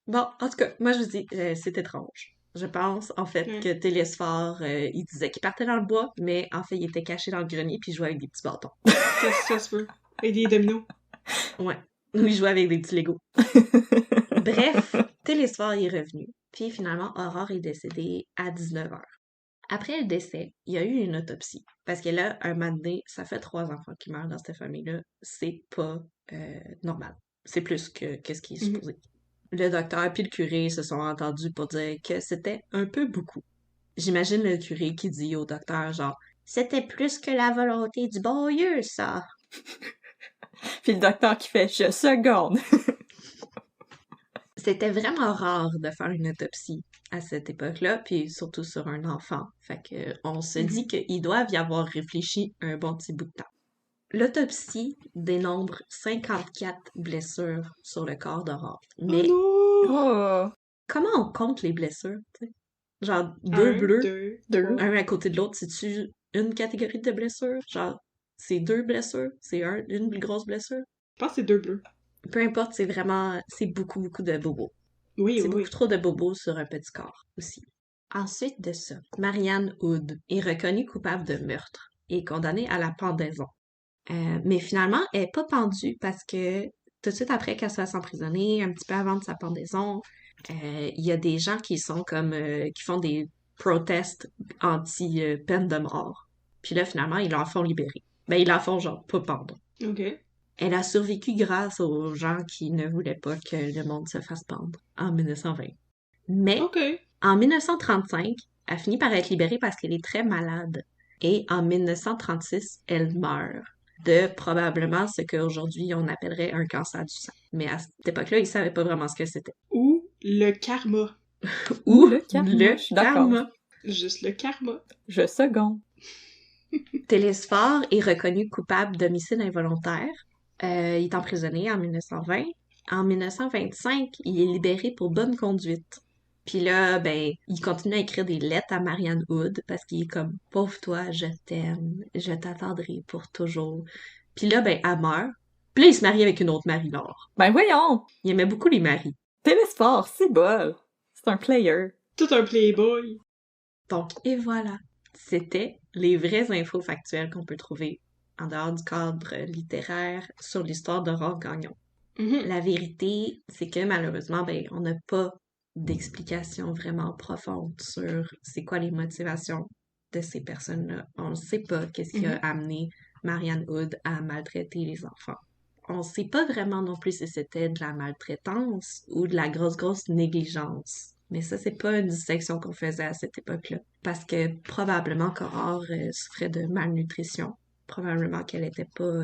Bon, en tout cas, moi je vous dis, c'est étrange. Je pense en fait Mm. que Télésphore, il disait qu'il partait dans le bois, mais en fait il était caché dans le grenier puis il jouait avec des petits bâtons. Ça se peut. Et des dominos. Ouais. Ou il jouait avec des petits Legos. Bref, Télésphore est revenu. Puis finalement, Aurore est décédée à 19h. Après le décès, il y a eu une autopsie. Parce que là, un moment donné, ça fait 3 enfants qui meurent dans cette famille-là. C'est pas normal. C'est plus que ce qui est Mhm. supposé. Le docteur puis le curé se sont entendus pour dire que c'était un peu beaucoup. J'imagine le curé qui dit au docteur genre « C'était plus que la volonté du bon Dieu, ça! » Puis le docteur qui fait « Je seconde! C'était vraiment rare de faire une autopsie à cette époque-là, puis surtout sur un enfant. Fait que on se dit qu'ils doivent y avoir réfléchi un bon petit bout de temps. L'autopsie dénombre 54 blessures sur le corps d'Aurore. Mais Oh non! Oh! comment on compte les blessures, tu sais? Genre 2 Un, bleus, deux. un à côté de l'autre, c'est-tu une catégorie de blessures? Genre, c'est 2 blessures? C'est une grosse blessure? Je pense que c'est 2 bleus. Peu importe, c'est beaucoup, beaucoup de bobos. Oui, C'est oui, beaucoup oui. trop de bobos sur un petit corps aussi. Ensuite de ça, Marianne Hood est reconnue coupable de meurtre et condamnée à la pendaison. Mais finalement, elle n'est pas pendue parce que tout de suite après qu'elle se fasse emprisonner, un petit peu avant de sa pendaison, il y a des gens qui sont comme qui font des protestes anti-peine de mort. Puis là, finalement, ils la font libérer. Ben, ils la font genre pas pendre. Ok. Elle a survécu grâce aux gens qui ne voulaient pas que le monde se fasse pendre en 1920. Mais Ok. en 1935, elle finit par être libérée parce qu'elle est très malade. Et en 1936, elle meurt de probablement ce qu'aujourd'hui on appellerait un cancer du sang. Mais à cette époque-là, ils savaient pas vraiment ce que c'était. Ou le karma. Ou le karma, le je suis d'accord. karma. Juste le karma. Je seconde. Télésphore est reconnu coupable d'homicide involontaire. Il est emprisonné en 1920. En 1925, il est libéré pour bonne conduite. Puis là, ben, il continue à écrire des lettres à Marianne Hood parce qu'il est comme « Pauvre toi, je t'aime, je t'attendrai pour toujours. » Puis là, ben, elle meurt. Puis là, il se marie avec une autre Marie-Laure. Ben voyons! Il aimait beaucoup les maris. Télésphore, c'est bol! C'est un player. Tout un playboy. Donc, et voilà. C'était les vraies infos factuelles qu'on peut trouver en dehors du cadre littéraire sur l'histoire d'Aurore Gagnon. La vérité, c'est que malheureusement, ben, on n'a pas d'explication vraiment profonde sur c'est quoi les motivations de ces personnes-là. On ne sait pas qu'est-ce qui a amené Marianne Hood à maltraiter les enfants. On ne sait pas vraiment non plus si c'était de la maltraitance ou de la grosse négligence. Mais ça, c'est pas une distinction qu'on faisait à cette époque-là. Parce que probablement qu'Aurore souffrait de malnutrition. Probablement qu'elle était pas...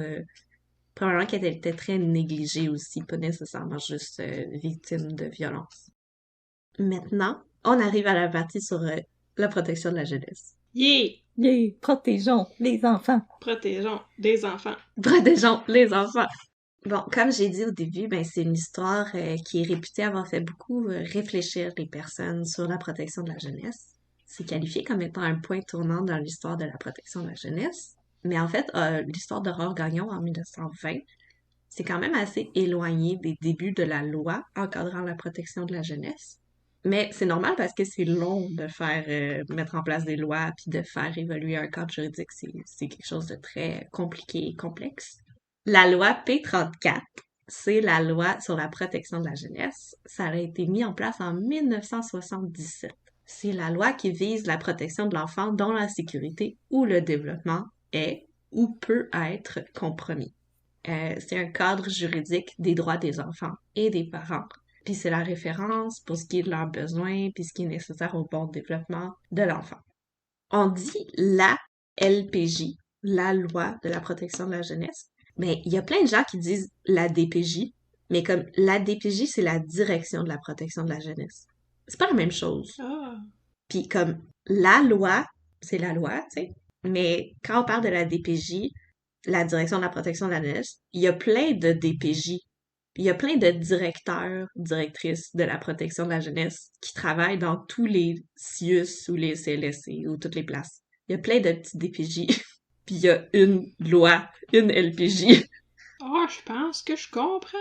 probablement qu'elle était très négligée aussi, pas nécessairement juste victime de violence. Maintenant, on arrive à la partie sur la protection de la jeunesse. Yeah! Yeah! Protégeons les enfants! Protégeons des enfants. Protégeons les enfants! Bon, comme j'ai dit au début, ben c'est une histoire qui est réputée avoir fait beaucoup réfléchir les personnes sur la protection de la jeunesse. C'est qualifié comme étant un point tournant dans l'histoire de la protection de la jeunesse. Mais en fait, l'histoire d'Aurore Gagnon en 1920, c'est quand même assez éloigné des débuts de la loi encadrant la protection de la jeunesse. Mais c'est normal parce que c'est long de faire mettre en place des lois puis de faire évoluer un cadre juridique. C'est quelque chose de très compliqué et complexe. La loi P34, c'est la loi sur la protection de la jeunesse. Ça a été mis en place en 1977. C'est la loi qui vise la protection de l'enfant dont la sécurité ou le développement est ou peut être compromis. C'est un cadre juridique des droits des enfants et des parents. Puis c'est la référence pour ce qui est de leurs besoins puis ce qui est nécessaire au bon développement de l'enfant. On dit la LPJ, la loi de la protection de la jeunesse, mais il y a plein de gens qui disent la DPJ, mais comme la DPJ, c'est la direction de la protection de la jeunesse. C'est pas la même chose. Ah! Puis comme la loi, c'est la loi, tu sais, mais quand on parle de la DPJ, la direction de la protection de la jeunesse, il y a plein de DPJ. Il y a plein de directeurs, directrices de la protection de la jeunesse qui travaillent dans tous les CIUS ou les CLSC ou toutes les places. Il y a plein de petits DPJ. Puis il y a une loi, une LPJ. Ah, je pense que je comprends.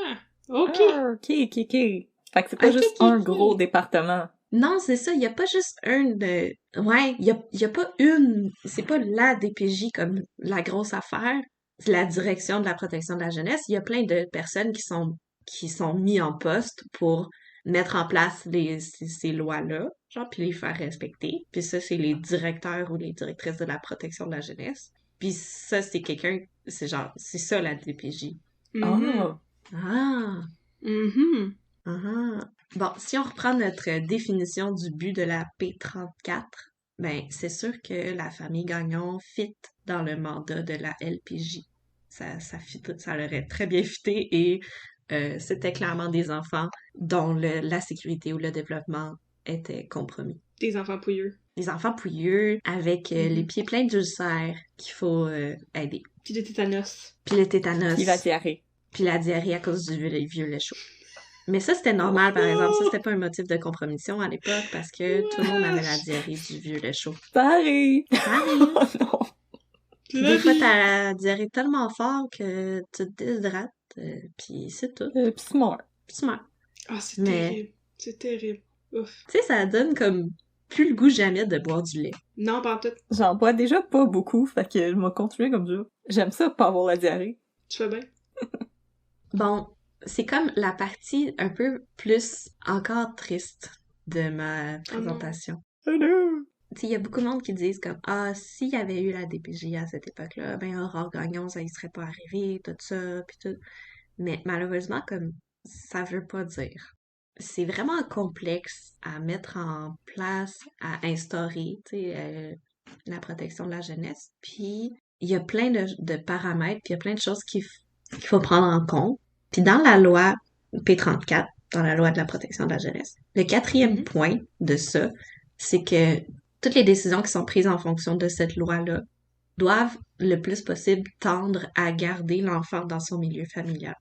OK. Ah, ok. Fait que c'est pas juste un gros département. Non, c'est ça, il y a pas juste Ouais, il y a pas une... C'est pas la DPJ comme la grosse affaire. C'est la direction de la protection de la jeunesse. Il y a plein de personnes qui sont mis en poste pour mettre en place ces lois-là, genre, puis les faire respecter. Puis ça, c'est les directeurs ou les directrices de la protection de la jeunesse. Puis ça, c'est quelqu'un... C'est ça la DPJ. Ah! Ah! Bon, si on reprend notre définition du but de la P34, ben c'est sûr que la famille Gagnon fit dans le mandat de la LPJ. Ça leur aurait très bien fité et c'était clairement des enfants dont la sécurité ou le développement était compromis. Des enfants pouilleux. Des enfants pouilleux avec les pieds pleins d'ulcères qu'il faut aider. Puis le tétanos. Puis le tétanos. Puis la diarrhée. Puis la diarrhée à cause du violet chaud. Mais ça, c'était normal, par exemple. Ça, c'était pas un motif de compromission à l'époque parce que tout le monde avait la diarrhée du violet chaud. Ça arrive! Ça arrive! Oh non! Puis des fois, t'as la diarrhée tellement fort que tu te déshydrates, puis c'est tout. Puis c'est mort. Puis tu meurs. Ah, c'est terrible. C'est terrible. Ouf. Tu sais, ça donne comme plus le goût jamais de boire du lait. Non, pas en tout. J'en bois déjà pas beaucoup, fait que je vais continuer comme ça. J'aime ça, pas avoir la diarrhée. Tu fais bien. Bon, c'est comme la partie un peu plus encore triste de ma présentation. Oh non! Tu sais, il y a beaucoup de monde qui disent comme ah, s'il y avait eu la DPJ à cette époque-là, ben Aurore Gagnon, ça y serait pas arrivé, tout ça, puis tout. Mais malheureusement, comme ça veut pas dire. C'est vraiment complexe à mettre en place, à instaurer, tu sais, la protection de la jeunesse. Puis il y a plein de paramètres, puis il y a plein de choses qu'il faut prendre en compte. Puis dans la loi P34, dans la loi de la protection de la jeunesse, le quatrième point de ça, c'est que toutes les décisions qui sont prises en fonction de cette loi-là doivent le plus possible tendre à garder l'enfant dans son milieu familial.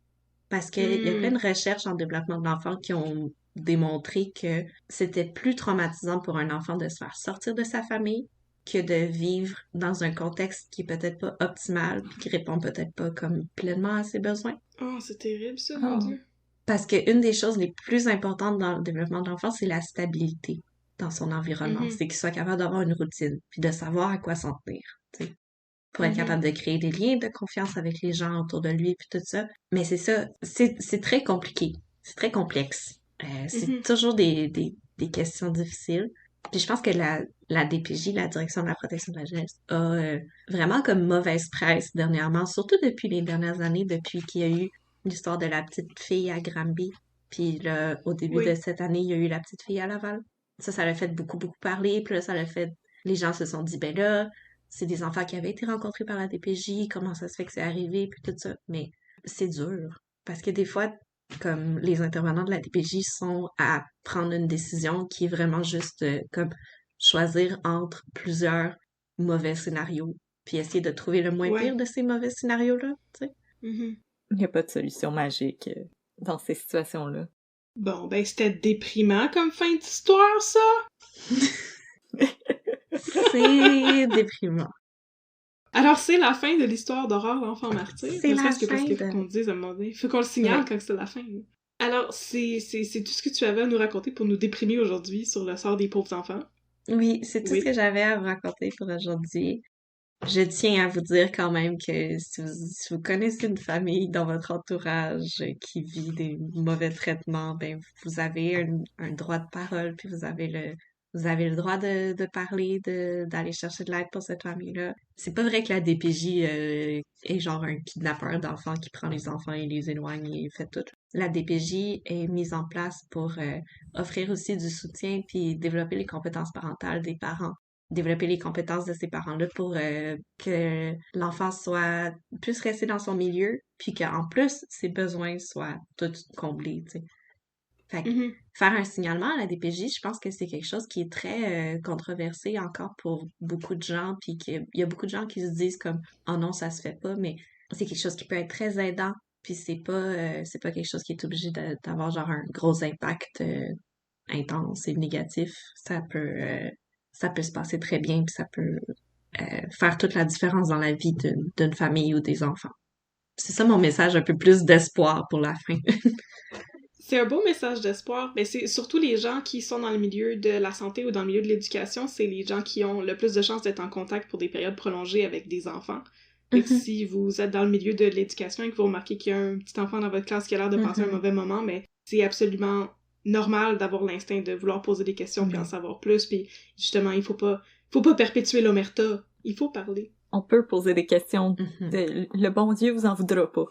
Parce qu'il y a plein de recherches en développement de l'enfant qui ont démontré que c'était plus traumatisant pour un enfant de se faire sortir de sa famille que de vivre dans un contexte qui est peut-être pas optimal puis qui répond peut-être pas comme pleinement à ses besoins. Oh, c'est terrible ça, mon Dieu. Parce qu'une des choses les plus importantes dans le développement de l'enfant, c'est la stabilité dans son environnement. Mhm. C'est qu'il soit capable d'avoir une routine, puis de savoir à quoi s'en tenir, tu sais, pour être Mhm. capable de créer des liens de confiance avec les gens autour de lui, puis tout ça. Mais c'est ça, c'est très compliqué, c'est très complexe. C'est Mhm. toujours des questions difficiles. Puis je pense que la DPJ, la Direction de la protection de la jeunesse, a vraiment comme mauvaise presse dernièrement, surtout depuis les dernières années, depuis qu'il y a eu l'histoire de la petite fille à Granby. Puis là, au début de Oui. cette année, il y a eu la petite fille à Laval. Ça l'a fait beaucoup, beaucoup parler. Puis là, ça l'a fait... Les gens se sont dit, ben là, c'est des enfants qui avaient été rencontrés par la DPJ, comment ça se fait que c'est arrivé, puis tout ça. Mais c'est dur. Parce que des fois, comme les intervenants de la DPJ sont à prendre une décision qui est vraiment juste comme choisir entre plusieurs mauvais scénarios, puis essayer de trouver le moins pire Ouais. de ces mauvais scénarios-là, tu sais. Mhm. Il n'y a pas de solution magique dans ces situations-là. Bon, ben c'était déprimant comme fin d'histoire, ça! C'est déprimant. Alors, c'est la fin de l'histoire d'Aurore, l'enfant martyr. C'est Ne la serait-ce que parce fin qu'il faut de... qu'on le dise à un moment donné. Il faut qu'on le signale Ouais. quand c'est la fin. Là. Alors, c'est tout ce que tu avais à nous raconter pour nous déprimer aujourd'hui sur le sort des pauvres enfants. Oui, c'est tout ce Oui. que j'avais à vous raconter pour aujourd'hui. Je tiens à vous dire quand même que si vous connaissez une famille dans votre entourage qui vit des mauvais traitements, ben vous avez un droit de parole, puis vous avez le droit de parler, d'aller chercher de l'aide pour cette famille-là. C'est pas vrai que la DPJ est genre un kidnappeur d'enfants qui prend les enfants et les éloigne et fait tout. La DPJ est mise en place pour offrir aussi du soutien puis développer les compétences parentales des parents, développer les compétences de ces parents-là pour que l'enfant puisse rester dans son milieu, puis qu'en plus, ses besoins soient tous comblés, tu sais. Fait que Mhm. faire un signalement à la DPJ, je pense que c'est quelque chose qui est très controversé encore pour beaucoup de gens, puis qu'il y a beaucoup de gens qui se disent comme « Oh non, ça se fait pas », mais c'est quelque chose qui peut être très aidant, puis c'est pas quelque chose qui est obligé d'avoir genre un gros impact intense et négatif. Ça peut se passer très bien, puis ça peut faire toute la différence dans la vie d'une famille ou des enfants. C'est ça mon message, un peu plus d'espoir pour la fin. C'est un beau message d'espoir. Mais c'est surtout les gens qui sont dans le milieu de la santé ou dans le milieu de l'éducation, c'est les gens qui ont le plus de chances d'être en contact pour des périodes prolongées avec des enfants. Fait que Mhm. si vous êtes dans le milieu de l'éducation et que vous remarquez qu'il y a un petit enfant dans votre classe qui a l'air de passer un Mhm. mauvais moment, mais c'est absolument normal d'avoir l'instinct de vouloir poser des questions puis en Oui. savoir plus. Puis justement, il faut pas perpétuer l'omerta. Il faut parler. On peut poser des questions. Mhm. Le bon Dieu vous en voudra pas.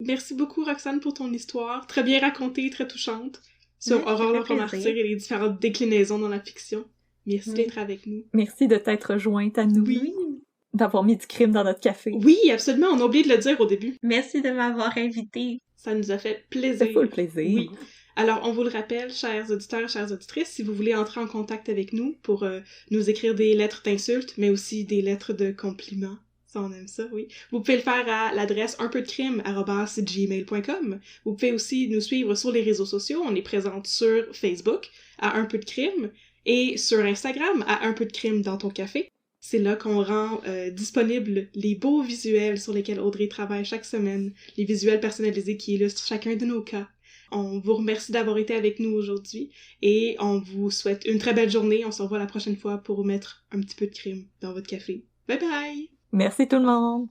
Merci beaucoup, Roxane, pour ton histoire. Très bien racontée, très touchante. Sur Ça Aurore fait l'enfant plaisir. martyr et les différentes déclinaisons dans la fiction. Merci Oui. d'être avec nous. Merci de t'être jointe à nous. Oui. D'avoir mis du crime dans notre café. Oui, absolument. On a oublié de le dire au début. Merci de m'avoir invité. Ça nous a fait Ça plaisir. fait le plaisir. Oui. Alors, on vous le rappelle, chers auditeurs, chères auditrices, si vous voulez entrer en contact avec nous pour nous écrire des lettres d'insultes, mais aussi des lettres de compliments, ça on aime ça, oui. Vous pouvez le faire à l'adresse unpeuddecrime@gmail.com. Vous pouvez aussi nous suivre sur les réseaux sociaux. On est présente sur Facebook à Un peu de crime et sur Instagram à Un peu de crime dans ton café. C'est là qu'on rend disponibles les beaux visuels sur lesquels Audrey travaille chaque semaine, les visuels personnalisés qui illustrent chacun de nos cas. On vous remercie d'avoir été avec nous aujourd'hui et on vous souhaite une très belle journée. On se revoit la prochaine fois pour mettre un petit peu de crime dans votre café. Bye bye! Merci tout le monde!